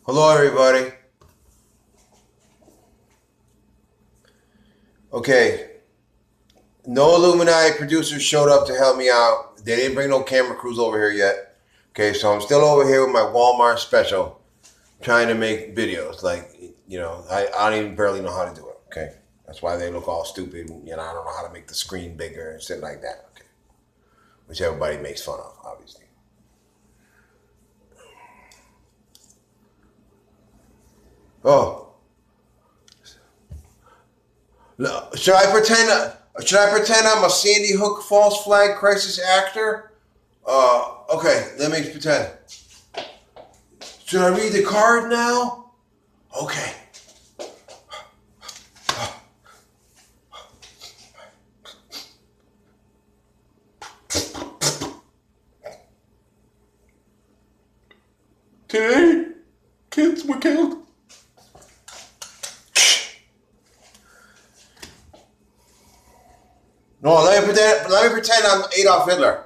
Hello, everybody. Okay, no Illuminati producers showed up to help me out. They didn't bring no camera crews over here yet. Okay, so I'm still over here with my Walmart special, trying to make videos. Like, I don't even barely know how to do it. Okay, that's why they look all stupid. I don't know how to make the screen bigger and shit like that. Okay, which everybody makes fun of, obviously. Oh. Should I pretend? Should I pretend I'm a Sandy Hook false flag crisis actor? Okay, let me pretend. Should I read the card now? Okay. Today, kids were killed. No, let me pretend I'm Adolf Hitler.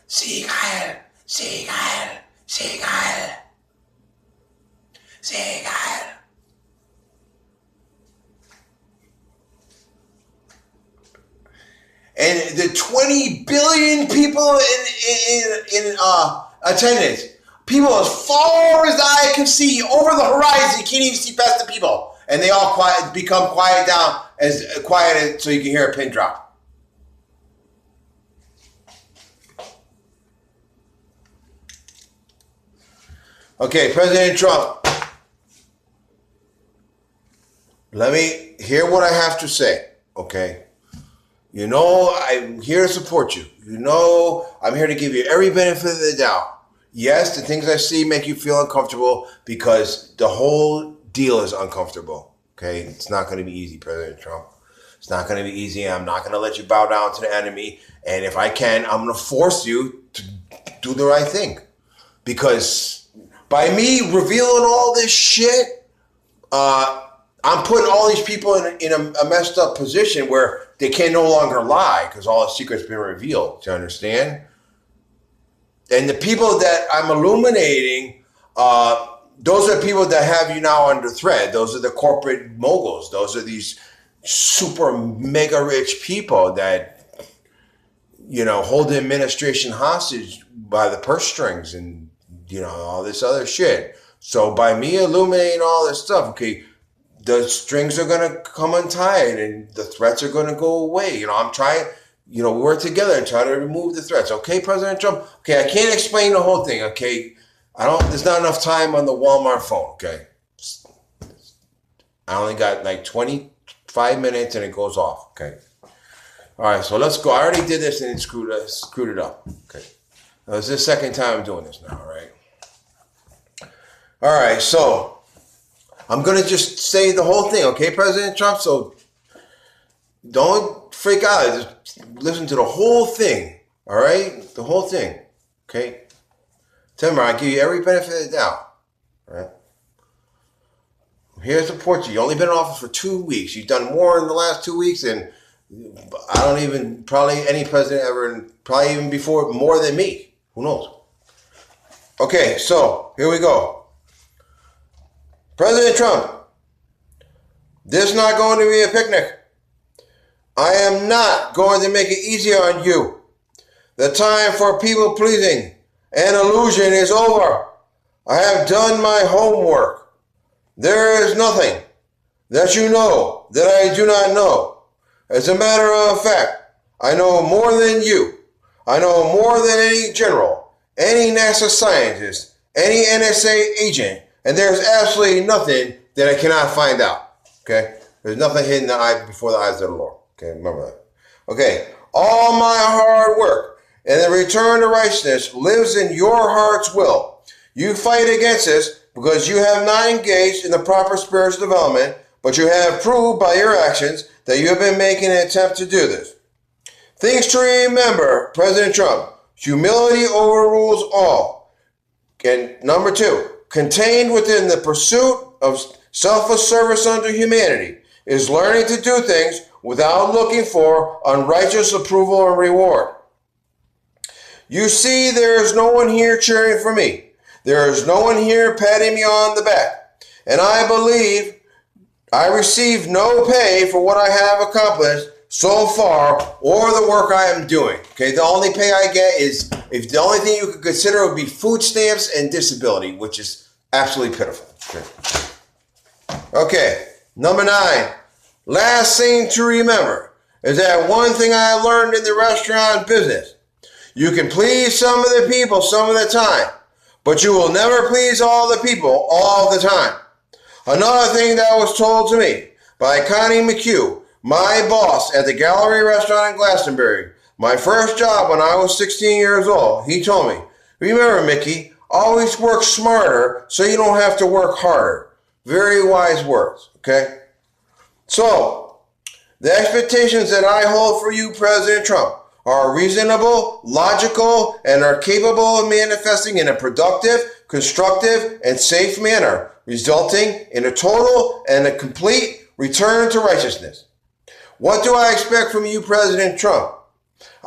Sieg Heil, Sieg Heil, Sieg Heil, Sieg Heil. And the 20 billion people in attendance, people as far as the eye can see over the horizon, you can't even see past the people. And they all become quiet down, as quiet so you can hear a pin drop. Okay, President Trump, let me hear what I have to say, okay? I'm here to support you. I'm here to give you every benefit of the doubt. Yes, the things I see make you feel uncomfortable because the whole deal is uncomfortable. Okay, it's not going to be easy, President Trump. It's not going to be easy. I'm not going to let you bow down to the enemy. And if I can, I'm going to force you to do the right thing. Because by me revealing all this shit, I'm putting all these people in a messed up position where they can no longer lie because all the secrets been revealed. Do you understand? And the people that I'm illuminating, those are people that have you now under threat. Those are the corporate moguls. Those are these super mega rich people that, hold the administration hostage by the purse strings and, all this other shit. So by me illuminating all this stuff, okay, the strings are going to come untied and the threats are going to go away. I'm trying, we work together and try to remove the threats. Okay, President Trump? Okay, I can't explain the whole thing, okay? There's not enough time on the Walmart phone, okay? I only got like 25 minutes and it goes off, okay? All right, so let's go. I already did this and it screwed it up, okay? This is the second time I'm doing this now, right? All right, so I'm going to just say the whole thing, okay, President Trump? So don't freak out. Just listen to the whole thing, all right? The whole thing, okay? Remember, I give you every benefit of the doubt, all right? I'm here to support you. You've only been in office for 2 weeks. You've done more in the last 2 weeks than probably any president ever, and probably even before, more than me. Who knows? Okay, so here we go. President Trump, this is not going to be a picnic. I am not going to make it easier on you. The time for people pleasing and illusion is over. I have done my homework. There is nothing that you know that I do not know. As a matter of fact, I know more than you. I know more than any general, any NASA scientist, any NSA agent, and there's absolutely nothing that I cannot find out. Okay? There's nothing hidden before the eyes of the Lord. Okay, remember that. Okay, all my hard work and the return to righteousness lives in your heart's will. You fight against this because you have not engaged in the proper spiritual development, but you have proved by your actions that you have been making an attempt to do this. Things to remember, President Trump, humility overrules all. And number 2, contained within the pursuit of selfless service unto humanity is learning to do things without looking for unrighteous approval or reward. You see, there is no one here cheering for me. There is no one here patting me on the back. And I believe I receive no pay for what I have accomplished so far or the work I am doing. Okay, the only pay I get is, if the only thing you could consider would be food stamps and disability, which is absolutely pitiful. Okay, number 9. Last thing to remember is that one thing I learned in the restaurant business. You can please some of the people some of the time, but you will never please all the people all the time. Another thing that was told to me by Connie McHugh, my boss at the Gallery Restaurant in Glastonbury, my first job when I was 16 years old, he told me, remember, Mickey, always work smarter so you don't have to work harder. Very wise words, okay? So, the expectations that I hold for you, President Trump, are reasonable, logical, and are capable of manifesting in a productive, constructive, and safe manner, resulting in a total and a complete return to righteousness. What do I expect from you, President Trump?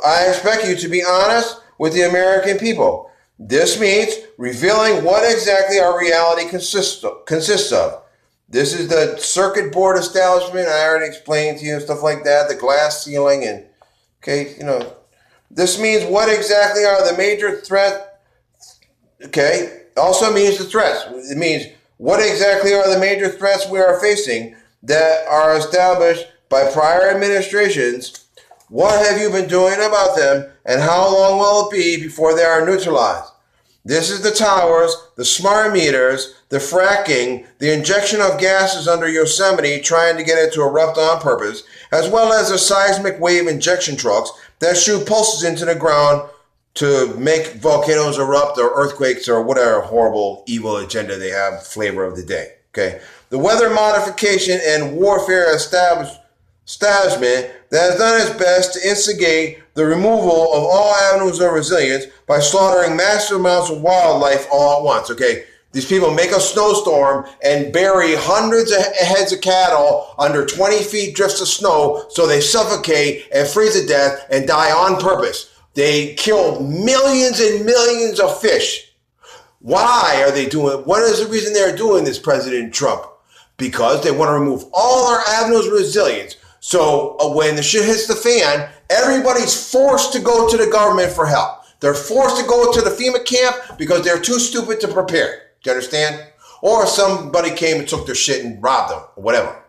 I expect you to be honest with the American people. This means revealing what exactly our reality consists of. This is the circuit board establishment. I already explained to you stuff like that, the glass ceiling, and okay, this means what exactly are the major threats. Okay, also means the threats. It means what exactly are the major threats we are facing that are established by prior administrations. What have you been doing about them, and how long will it be before they are neutralized? This is the towers, the smart meters, the fracking, the injection of gases under Yosemite trying to get it to erupt on purpose, as well as the seismic wave injection trucks that shoot pulses into the ground to make volcanoes erupt or earthquakes or whatever horrible, evil agenda they have, flavor of the day. Okay, the weather modification and warfare establishment that has done its best to instigate the removal of all avenues of resilience by slaughtering massive amounts of wildlife all at once. Okay, these people make a snowstorm and bury hundreds of heads of cattle under 20 feet drifts of snow so they suffocate and freeze to death and die on purpose. They kill millions and millions of fish. Why are they doing it? What is the reason they're doing this, President Trump? Because they want to remove all our avenues of resilience. So when the shit hits the fan, everybody's forced to go to the government for help. They're forced to go to the FEMA camp because they're too stupid to prepare. Do you understand? Or somebody came and took their shit and robbed them, or whatever.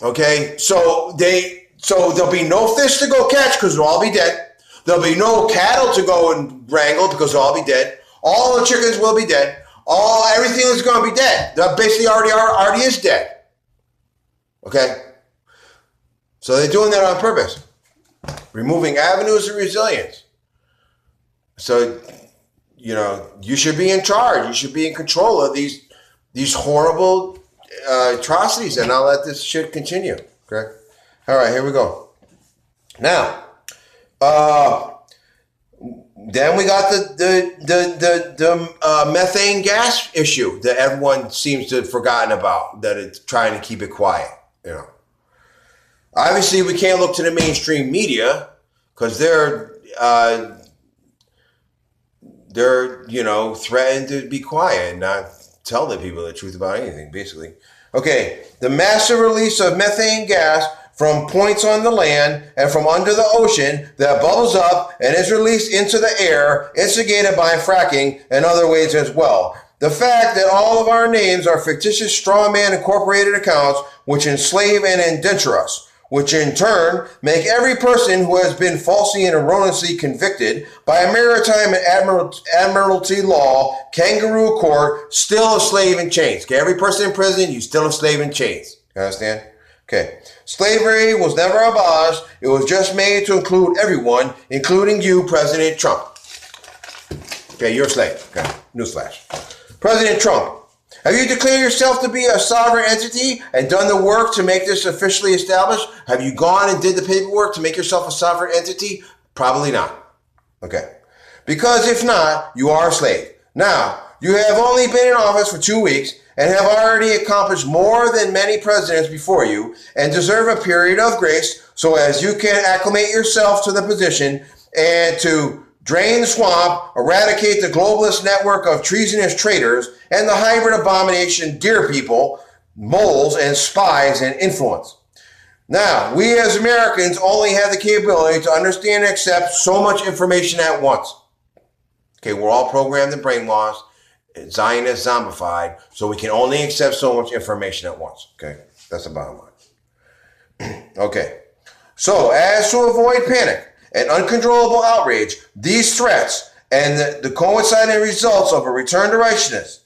Okay, so there'll be no fish to go catch because they'll all be dead. There'll be no cattle to go and wrangle because they'll all be dead. All the chickens will be dead. Everything is going to be dead. That basically already is dead. Okay? So they're doing that on purpose. Removing avenues of resilience. So, you should be in charge. You should be in control of these horrible atrocities and not let this shit continue. Okay? All right, here we go. Now, then we got the methane gas issue that everyone seems to have forgotten about, that it's trying to keep it quiet. Obviously, we can't look to the mainstream media because they're threatened to be quiet and not tell the people the truth about anything, basically. Okay, the massive release of methane gas from points on the land and from under the ocean that bubbles up and is released into the air, instigated by fracking and other ways as well. The fact that all of our names are fictitious strawman incorporated accounts which enslave and indenture us, which in turn make every person who has been falsely and erroneously convicted by a maritime and admiralty law, kangaroo court, still a slave in chains. Okay, every person in prison, you still a slave in chains. You understand? Okay. Slavery was never abolished. It was just made to include everyone, including you, President Trump. Okay, you're a slave. Okay, newsflash. President Trump, have you declared yourself to be a sovereign entity and done the work to make this officially established? Have you gone and did the paperwork to make yourself a sovereign entity? Probably not. Okay. Because if not, you are a slave. Now, you have only been in office for 2 weeks and have already accomplished more than many presidents before you and deserve a period of grace so as you can acclimate yourself to the position and to drain the swamp, eradicate the globalist network of treasonous traitors, and the hybrid abomination deer people, moles, and spies and influence. Now, we as Americans only have the capability to understand and accept so much information at once. Okay, we're all programmed and brainwashed, Zionist zombified, so we can only accept so much information at once. Okay, that's the bottom line. Okay, so as to avoid panic and uncontrollable outrage, these threats and the coinciding results of a return to righteousness,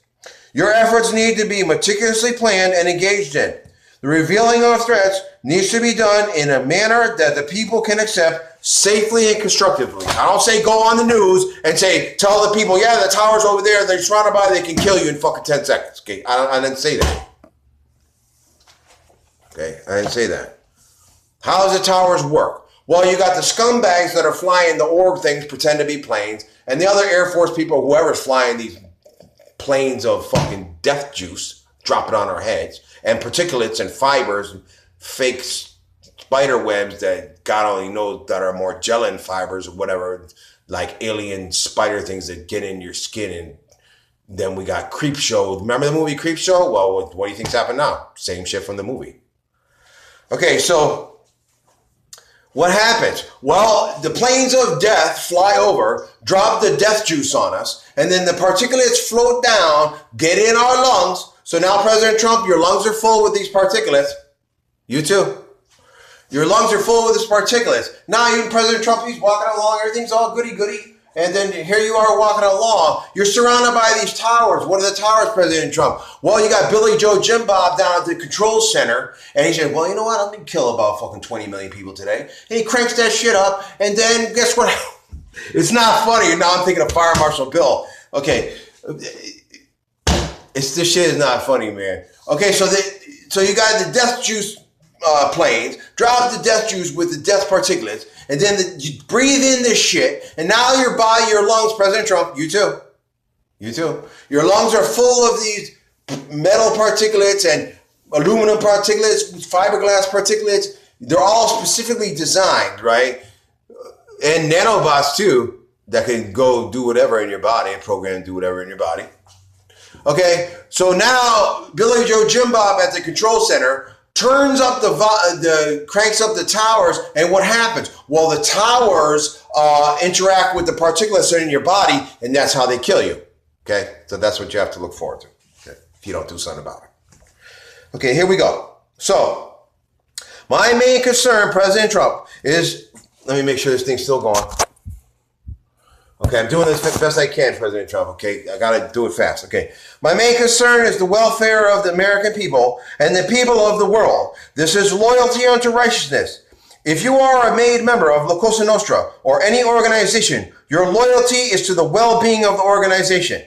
your efforts need to be meticulously planned and engaged in. The revealing of threats needs to be done in a manner that the people can accept safely and constructively. I don't say go on the news and say, tell the people, yeah, the tower's over there, they're surrounded by, they can kill you in fucking 10 seconds. Okay, I didn't say that. Okay, I didn't say that. How does the towers work? Well, you got the scumbags that are flying the org things, pretend to be planes, and the other Air Force people, whoever's flying these planes of fucking death juice, drop it on our heads, and particulates and fibers and fake spider webs that God only knows that are Morgellon fibers or whatever, like alien spider things that get in your skin. And then we got Creepshow. Remember the movie Creepshow? Well, what do you think's happened now? Same shit from the movie. Okay, so what happens? Well, the planes of death fly over, drop the death juice on us, and then the particulates float down, get in our lungs. So now, President Trump, your lungs are full with these particulates. You too. Your lungs are full with these particulates. Now, even President Trump, he's walking along, everything's all goody-goody. And then here you are walking along. You're surrounded by these towers. What are the towers, President Trump? Well, you got Billy Joe Jim Bob down at the control center. And he said, well, you know what? I'm going to kill about fucking 20 million people today. And he cranks that shit up. And then guess what? It's not funny. Now I'm thinking of Fire Marshal Bill. Okay. This shit is not funny, man. Okay, so you got the death juice planes, drop the death juice with the death particulates, and then you breathe in this shit, and now your body, your lungs, President Trump, you too. Your lungs are full of these metal particulates and aluminum particulates, fiberglass particulates. They're all specifically designed, right? And nanobots too, that can go do whatever in your body and program to do whatever in your body. Okay, so now Billy Joe Jim Bob at the control center turns up cranks up the towers, and what happens? Well, the towers interact with the particulates in your body, and that's how they kill you. Okay, so that's what you have to look forward to. Okay, if you don't do something about it. Okay, here we go. So, my main concern, President Trump, is, let me make sure this thing's still going. Okay, I'm doing this the best I can, President Trump. Okay, I gotta do it fast. Okay, my main concern is the welfare of the American people and the people of the world. This is loyalty unto righteousness. If you are a made member of La Cosa Nostra or any organization, your loyalty is to the well-being of the organization.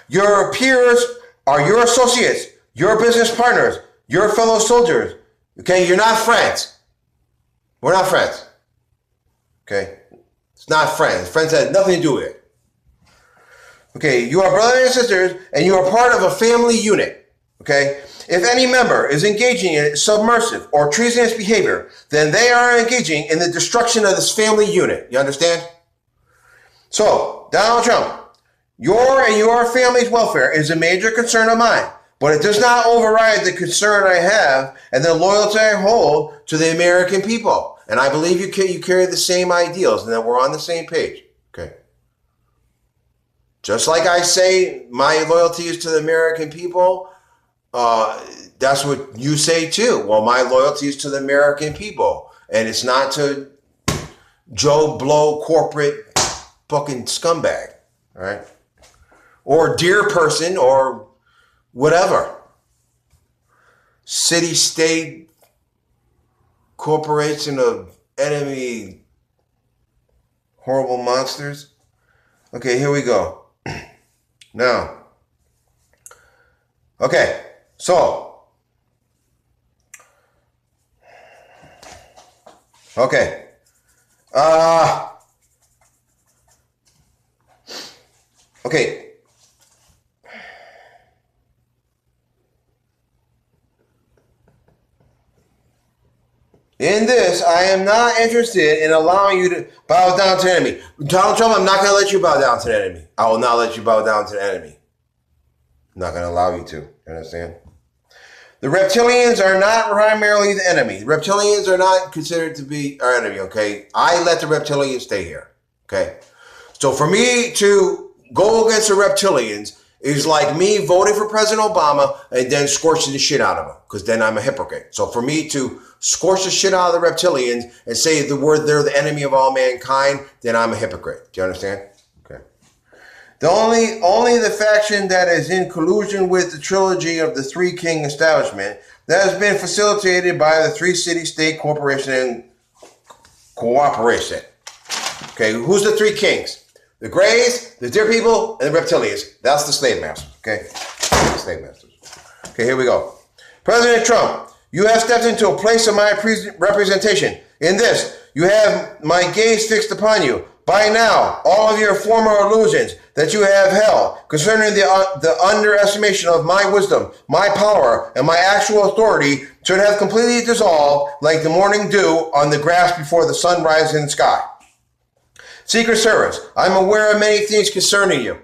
Your peers are your associates, your business partners, your fellow soldiers. Okay, you're not friends. We're not friends. Okay. It's not friends. Friends has nothing to do with it. Okay, you are brothers and sisters, and you are part of a family unit. Okay? If any member is engaging in subversive or treasonous behavior, then they are engaging in the destruction of this family unit. You understand? So, Donald Trump, your and your family's welfare is a major concern of mine, but it does not override the concern I have and the loyalty I hold to the American people. And I believe you carry the same ideals and that we're on the same page. Okay. Just like I say my loyalty is to the American people, that's what you say too. Well, my loyalty is to the American people. And it's not to Joe Blow corporate fucking scumbag. All right? Or dear person or whatever. City, state, corporation of enemy horrible monsters. Okay, here we go. Now, okay, so, okay, okay. In this, I am not interested in allowing you to bow down to the enemy. Donald Trump, I'm not going to let you bow down to the enemy. I will not let you bow down to the enemy. I'm not going to allow you to. You understand? The reptilians are not primarily the enemy. The reptilians are not considered to be our enemy, okay? I let the reptilians stay here, okay? So for me to go against the reptilians is like me voting for President Obama and then scorching the shit out of him, because then I'm a hypocrite. So for me to scorch the shit out of the reptilians and say the word they're the enemy of all mankind, then I'm a hypocrite. Do you understand? Okay. The only the faction that is in collusion with the trilogy of the Three King establishment that has been facilitated by the Three City State Corporation and Cooperation. Okay, who's the Three Kings? The Greys, the Deer People, and the Reptilians. That's the slave masters. Okay, the slave masters. Okay, here we go. President Trump, you have stepped into a place of my representation. In this, you have my gaze fixed upon you. By now, all of your former illusions that you have held concerning the underestimation of my wisdom, my power, and my actual authority should have completely dissolved like the morning dew on the grass before the sun rises in the sky. Secret Service, I'm aware of many things concerning you.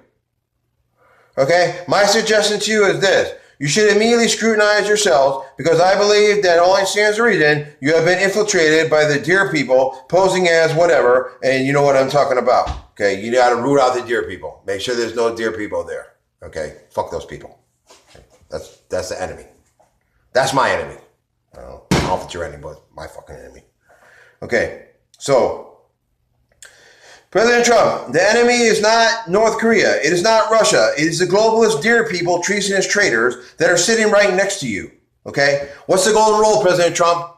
Okay? My suggestion to you is this. You should immediately scrutinize yourselves because I believe that only stands to reason you have been infiltrated by the Deer People posing as whatever, and you know what I'm talking about. Okay? You got to root out the Deer People. Make sure there's no Deer People there. Okay? Fuck those people. Okay? That's the enemy. That's my enemy. I don't know if it's your enemy, but my fucking enemy. Okay? So, President Trump, the enemy is not North Korea. It is not Russia. It is the globalist Deer People, treasonous traitors that are sitting right next to you. Okay? What's the golden rule, President Trump?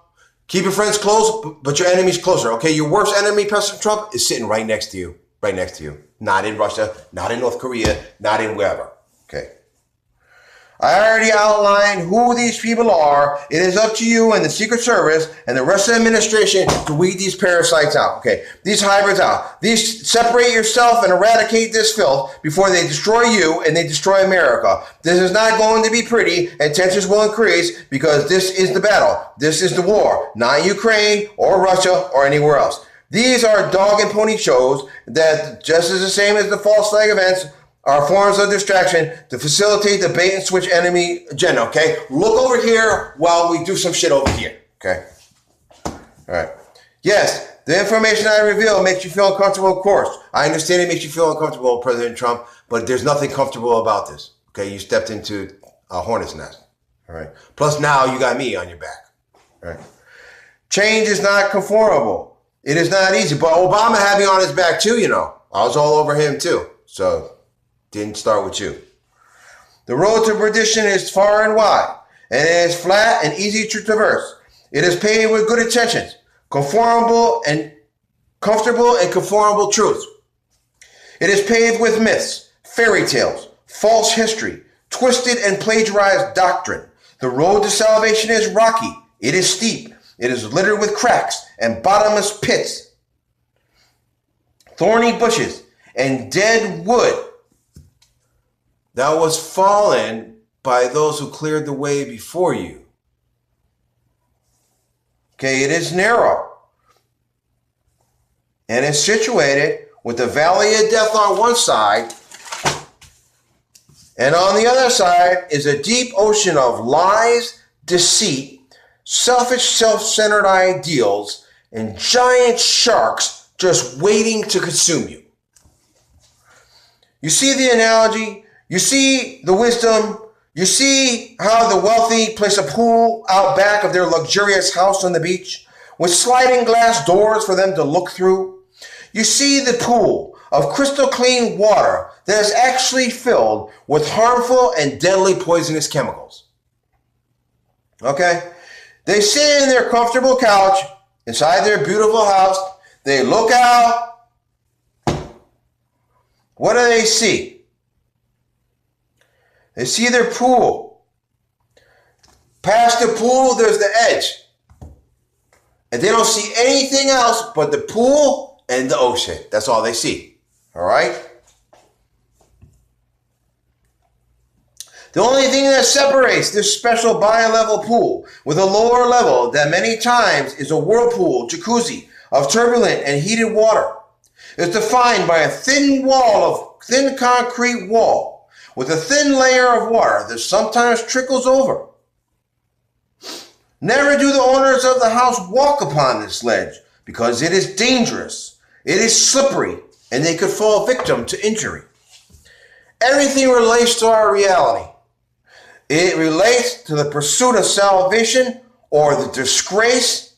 Keep your friends close, but your enemies closer. Okay? Your worst enemy, President Trump, is sitting right next to you. Right next to you. Not in Russia, not in North Korea, not in wherever. Okay? I already outlined who these people are. It is up to you and the Secret Service and the rest of the administration to weed these parasites out, okay? These hybrids out. These separate yourself and eradicate this filth before they destroy you and they destroy America. This is not going to be pretty and tensions will increase because this is the battle. This is the war, not Ukraine or Russia or anywhere else. These are dog and pony shows that just as the same as the false flag events are forms of distraction to facilitate the bait and switch enemy agenda, okay? Look over here while we do some shit over here, okay? All right. Yes, the information I reveal makes you feel uncomfortable, of course. I understand it makes you feel uncomfortable, President Trump, but there's nothing comfortable about this, okay? You stepped into a hornet's nest, all right? Plus now you got me on your back, all right? Change is not conformable. It is not easy, but Obama had me on his back too, you know. I was all over him too, so didn't start with you. The road to perdition is far and wide, and it is flat and easy to traverse. It is paved with good intentions, conformable and comfortable and conformable truths. It is paved with myths, fairy tales, false history, twisted and plagiarized doctrine. The road to salvation is rocky. It is steep. It is littered with cracks and bottomless pits, thorny bushes, and dead wood that was fallen by those who cleared the way before you. Okay, it is narrow. And it's situated with the valley of death on one side, and on the other side is a deep ocean of lies, deceit, selfish, self-centered ideals, and giant sharks just waiting to consume you. You see the analogy? You see the wisdom. You see how the wealthy place a pool out back of their luxurious house on the beach with sliding glass doors for them to look through. You see the pool of crystal clean water that is actually filled with harmful and deadly poisonous chemicals. Okay? They sit in their comfortable couch inside their beautiful house. They look out. What do they see? They see their pool. Past the pool, there's the edge. And they don't see anything else but the pool and the ocean. That's all they see. All right? The only thing that separates this special bi-level pool with a lower level that many times is a whirlpool jacuzzi of turbulent and heated water is defined by a thin concrete wall with a thin layer of water that sometimes trickles over. Never do the owners of the house walk upon this ledge because it is dangerous, it is slippery, and they could fall victim to injury. Everything relates to our reality. It relates to the pursuit of salvation or the disgrace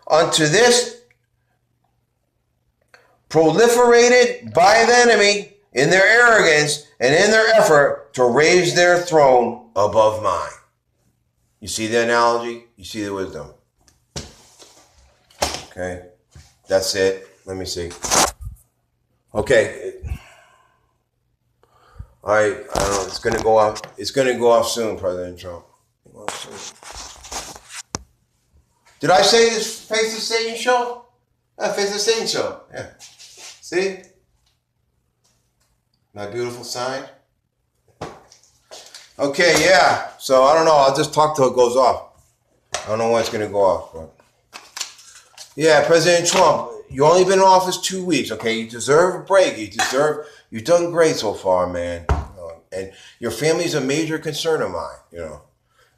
unto this proliferated by the enemy in their arrogance and in their effort to raise their throne above mine. You see the analogy? You see the wisdom? Okay, that's it. Let me see. Okay. All right, I don't know. It's going to go off. It's going to go off soon, President Trump. Did I say this Face the Satan show? Face the Satan show. Yeah. See? My beautiful sign. Okay, yeah. So I don't know. I'll just talk till it goes off. I don't know when it's going to go off. But yeah, President Trump, you only been in office 2 weeks. Okay, you deserve a break. You've done great so far, man. And your family's a major concern of mine. You know,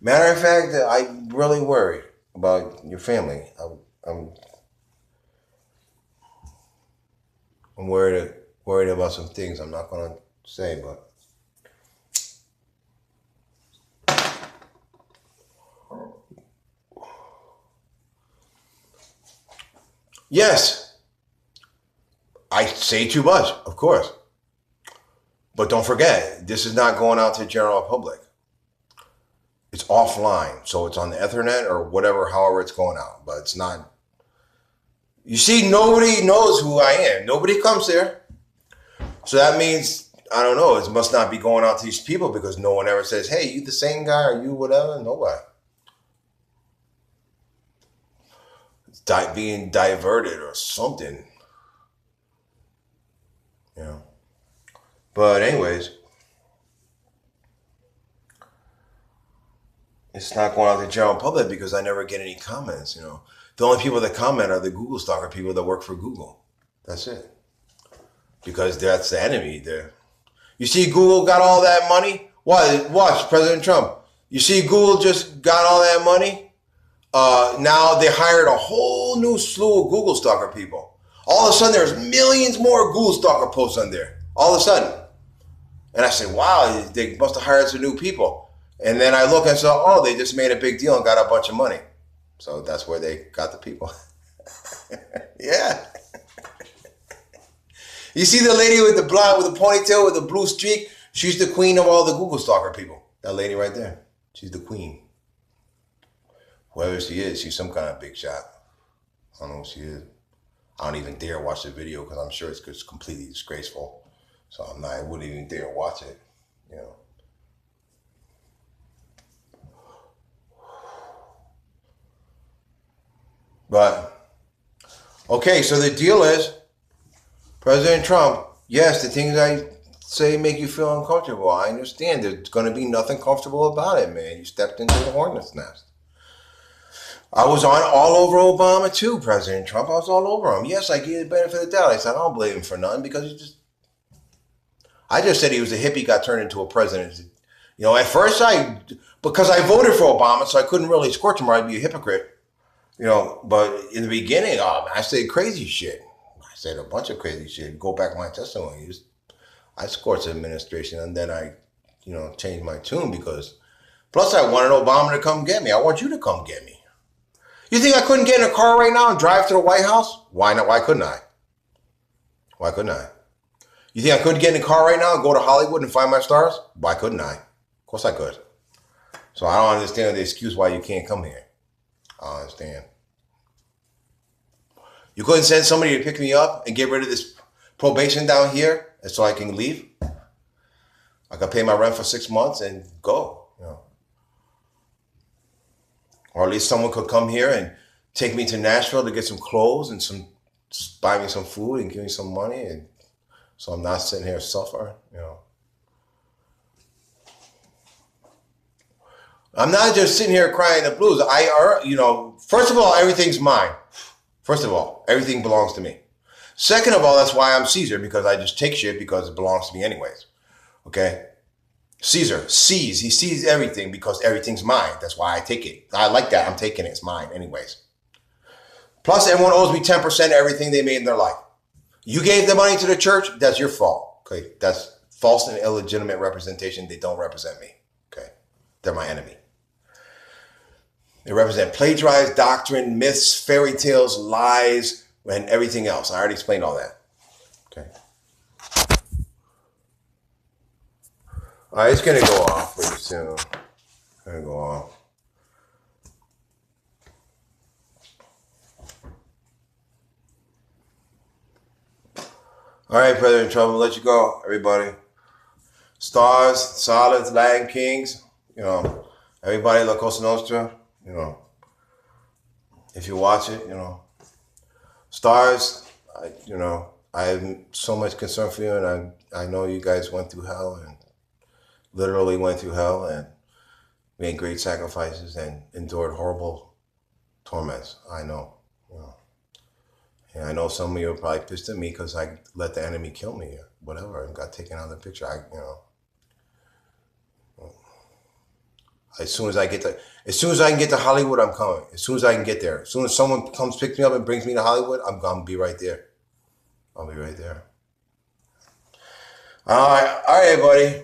matter of fact, I'm really worried about your family. I'm worried about some things I'm not going to say, but. Yes, I say too much, of course. But don't forget, this is not going out to the general public. It's offline, so it's on the Ethernet or whatever, however it's going out. But it's not. You see, nobody knows who I am. Nobody comes there. So that means, I don't know, it must not be going out to these people because no one ever says, hey, you the same guy or you whatever? Nobody. Being diverted or something, you know. But anyways, it's not going out to the general public because I never get any comments, you know. The only people that comment are the Google stalker people that work for Google. That's it. Because that's the enemy there. You see Google got all that money? Watch President Trump. You see Google just got all that money? Now they hired a whole new slew of Google stalker people. All of a sudden, there's millions more Google stalker posts on there. All of a sudden. And I said, wow, they must have hired some new people. And then I look and saw, oh, they just made a big deal and got a bunch of money. So that's where they got the people. Yeah. You see the lady with the blonde, with the ponytail, with the blue streak? She's the queen of all the Google stalker people. That lady right there. She's the queen. Whoever she is, she's some kind of big shot. I don't know who she is. I don't even dare watch the video because I'm sure it's completely disgraceful. So I wouldn't even dare watch it, you know. But, okay, so the deal is, President Trump, yes, the things I say make you feel uncomfortable. I understand. There's going to be nothing comfortable about it, man. You stepped into the hornet's nest. I was all over Obama too, President Trump. I was all over him. Yes, I gave the benefit of the doubt. I said, I don't blame him for none because I just said he was a hippie, got turned into a president. You know, at first because I voted for Obama, so I couldn't really scorch him or I'd be a hypocrite. You know, but in the beginning, I said crazy shit. I said a bunch of crazy shit. Go back to my testimony. I scorched the administration and then I, you know, changed my tune because, plus I wanted Obama to come get me. I want you to come get me. You think I couldn't get in a car right now and drive to the White House? Why not? Why couldn't I? Why couldn't I? You think I couldn't get in a car right now and go to Hollywood and find my stars? Why couldn't I? Of course I could. So I don't understand the excuse why you can't come here. I don't understand. You couldn't send somebody to pick me up and get rid of this probation down here so I can leave? I could pay my rent for 6 months and go, you know. Or at least someone could come here and take me to Nashville to get some clothes and buy me some food and give me some money, and so I'm not sitting here suffering, you know. I'm not just sitting here crying the blues. First of all, everything's mine. First of all, everything belongs to me. Second of all, that's why I'm Caesar, because I just take shit because it belongs to me anyways. Okay? Caesar sees. He sees everything because everything's mine. That's why I take it. I like that. I'm taking it. It's mine anyways. Plus, everyone owes me 10% of everything they made in their life. You gave the money to the church, that's your fault. Okay? That's false and illegitimate representation. They don't represent me. Okay? They're my enemy. They represent plagiarized doctrine, myths, fairy tales, lies, and everything else. I already explained all that. Okay. All right, it's going to go off pretty soon. It's going to go off. All right, Brother in Trouble, let you go, everybody. Stars, Solids, Latin Kings, everybody, La Cosa Nostra. If you watch it, Stars, I have so much concern for you, and I know you guys went through hell and literally went through hell and made great sacrifices and endured horrible torments. I know, and I know some of you are probably pissed at me because I let the enemy kill me or whatever and got taken out of the picture. As soon as I can get to Hollywood, I'm coming. As soon as I can get there. As soon as someone comes pick me up and brings me to Hollywood, I'm gonna be right there. I'll be right there. All right, everybody.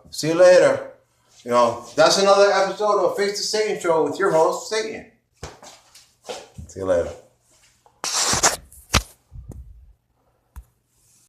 See you later. That's another episode of Face the Satan Show with your host, Satan. See you later.